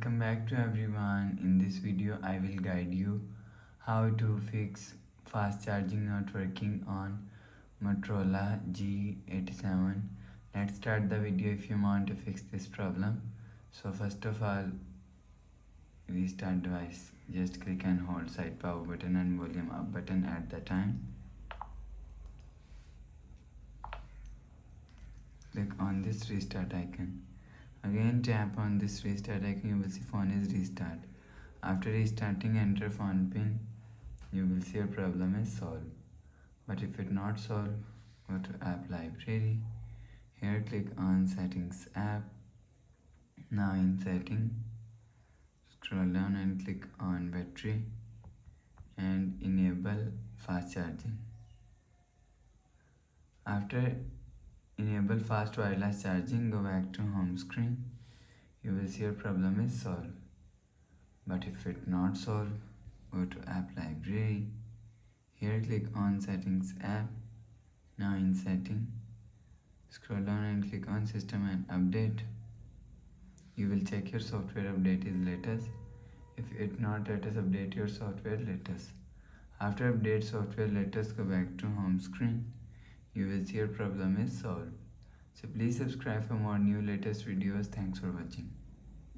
Welcome back to everyone. In this video I will guide you how to fix fast charging not working on Motorola G87. Let's start the video if you want to fix this problem. So first of all, restart device. Just click and hold side power button and volume up button at the time. Click on this restart icon. Again tap on this restart icon, you will see phone is restart. After restarting, enter phone pin. You will see your problem is solved. But if it not solved, go to app library. Here click on settings app. Now in setting, scroll down and click on battery and enable fast charging. After enable fast wireless charging, go back to home screen. You will see your problem is solved. But if it not solved, go to app library. Here click on settings app. Now in setting, scroll down and click on system and update. You will check your software update is latest. If it not latest, update your software latest. After update software latest, go back to home screen. You will see your problem is solved. So please subscribe for more new latest videos. Thanks for watching.